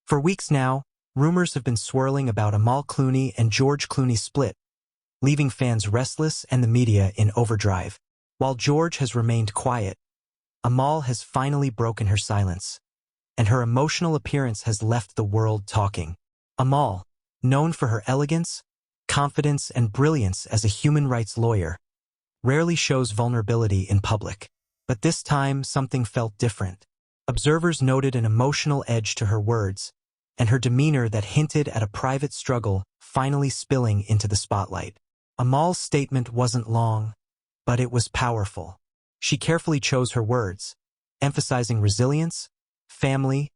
For weeks now, rumors have been swirling about Amal Clooney and George Clooney's split, leaving fans restless and the media in overdrive. While George has remained quiet, Amal has finally broken her silence, and her emotional appearance has left the world talking. Amal, known for her elegance, confidence, and brilliance as a human rights lawyer, rarely shows vulnerability in public. But this time, something felt different. Observers noted an emotional edge to her words, and her demeanor that hinted at a private struggle finally spilling into the spotlight. Amal's statement wasn't long, but it was powerful. She carefully chose her words, emphasizing resilience, family,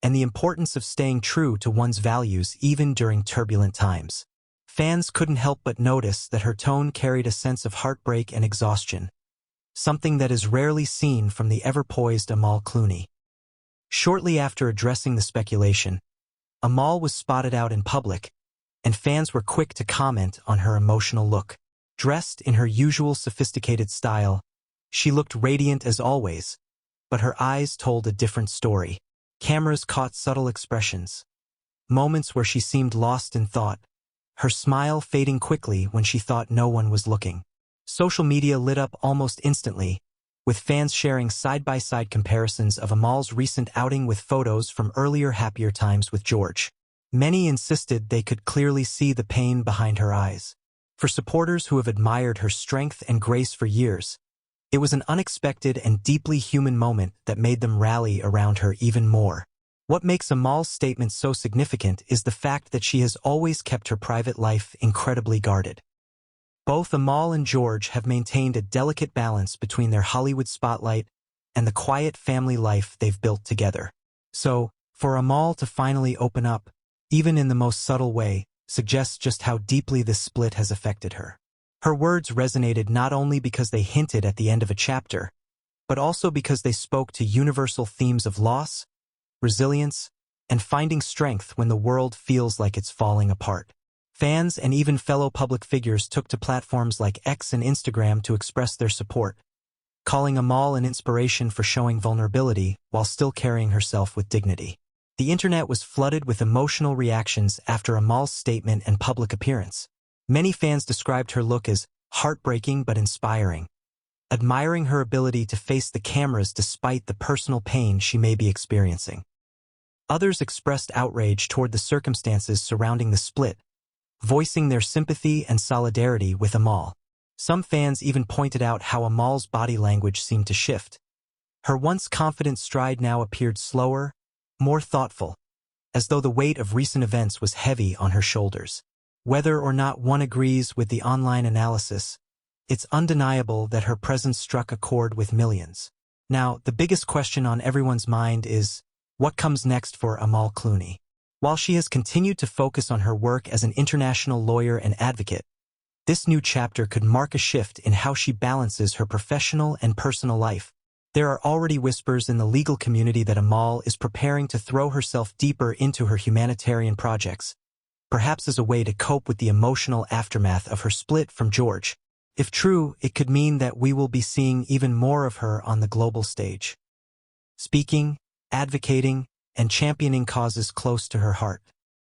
and the importance of staying true to one's values even during turbulent times. Fans couldn't help but notice that her tone carried a sense of heartbreak and exhaustion, something that is rarely seen from the ever-poised Amal Clooney. Shortly after addressing the speculation, Amal was spotted out in public, and fans were quick to comment on her emotional look. Dressed in her usual sophisticated style, she looked radiant as always, but her eyes told a different story. Cameras caught subtle expressions, moments where she seemed lost in thought, her smile fading quickly when she thought no one was looking. Social media lit up almost instantly, with fans sharing side-by-side comparisons of Amal's recent outing with photos from earlier happier times with George. Many insisted they could clearly see the pain behind her eyes. For supporters who have admired her strength and grace for years, it was an unexpected and deeply human moment that made them rally around her even more. What makes Amal's statement so significant is the fact that she has always kept her private life incredibly guarded. Both Amal and George have maintained a delicate balance between their Hollywood spotlight and the quiet family life they've built together. So, for Amal to finally open up, even in the most subtle way, suggests just how deeply this split has affected her. Her words resonated not only because they hinted at the end of a chapter, but also because they spoke to universal themes of loss, resilience, and finding strength when the world feels like it's falling apart. Fans and even fellow public figures took to platforms like X and Instagram to express their support, calling Amal an inspiration for showing vulnerability while still carrying herself with dignity. The internet was flooded with emotional reactions after Amal's statement and public appearance. Many fans described her look as heartbreaking but inspiring, admiring her ability to face the cameras despite the personal pain she may be experiencing. Others expressed outrage toward the circumstances surrounding the split, voicing their sympathy and solidarity with Amal. Some fans even pointed out how Amal's body language seemed to shift. Her once confident stride now appeared slower, more thoughtful, as though the weight of recent events was heavy on her shoulders. Whether or not one agrees with the online analysis, it's undeniable that her presence struck a chord with millions. Now, the biggest question on everyone's mind is, what comes next for Amal Clooney? While she has continued to focus on her work as an international lawyer and advocate, this new chapter could mark a shift in how she balances her professional and personal life. There are already whispers in the legal community that Amal is preparing to throw herself deeper into her humanitarian projects, perhaps as a way to cope with the emotional aftermath of her split from George. If true, it could mean that we will be seeing even more of her on the global stage, speaking, advocating, and championing causes close to her heart.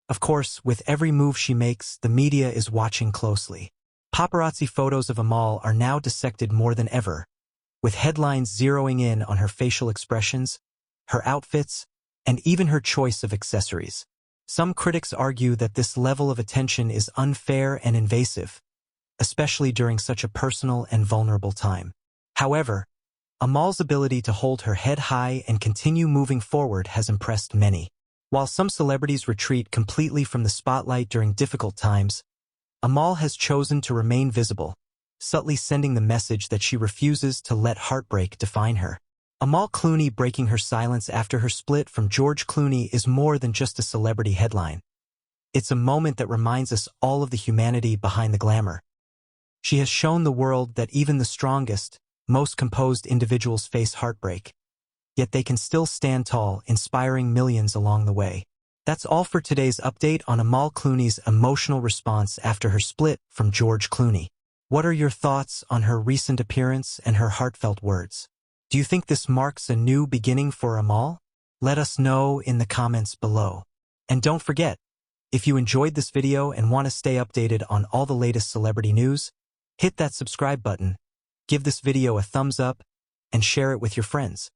Of course, with every move she makes, the media is watching closely. Paparazzi photos of Amal are now dissected more than ever, with headlines zeroing in on her facial expressions, her outfits, and even her choice of accessories. Some critics argue that this level of attention is unfair and invasive, especially during such a personal and vulnerable time. However, Amal's ability to hold her head high and continue moving forward has impressed many. While some celebrities retreat completely from the spotlight during difficult times, Amal has chosen to remain visible, subtly sending the message that she refuses to let heartbreak define her. Amal Clooney breaking her silence after her split from George Clooney is more than just a celebrity headline. It's a moment that reminds us all of the humanity behind the glamour. She has shown the world that even the strongest, most composed individuals face heartbreak, yet they can still stand tall, inspiring millions along the way. That's all for today's update on Amal Clooney's emotional response after her split from George Clooney. What are your thoughts on her recent appearance and her heartfelt words? Do you think this marks a new beginning for Amal? Let us know in the comments below. And don't forget, if you enjoyed this video and want to stay updated on all the latest celebrity news, hit that subscribe button, give this video a thumbs up, and share it with your friends.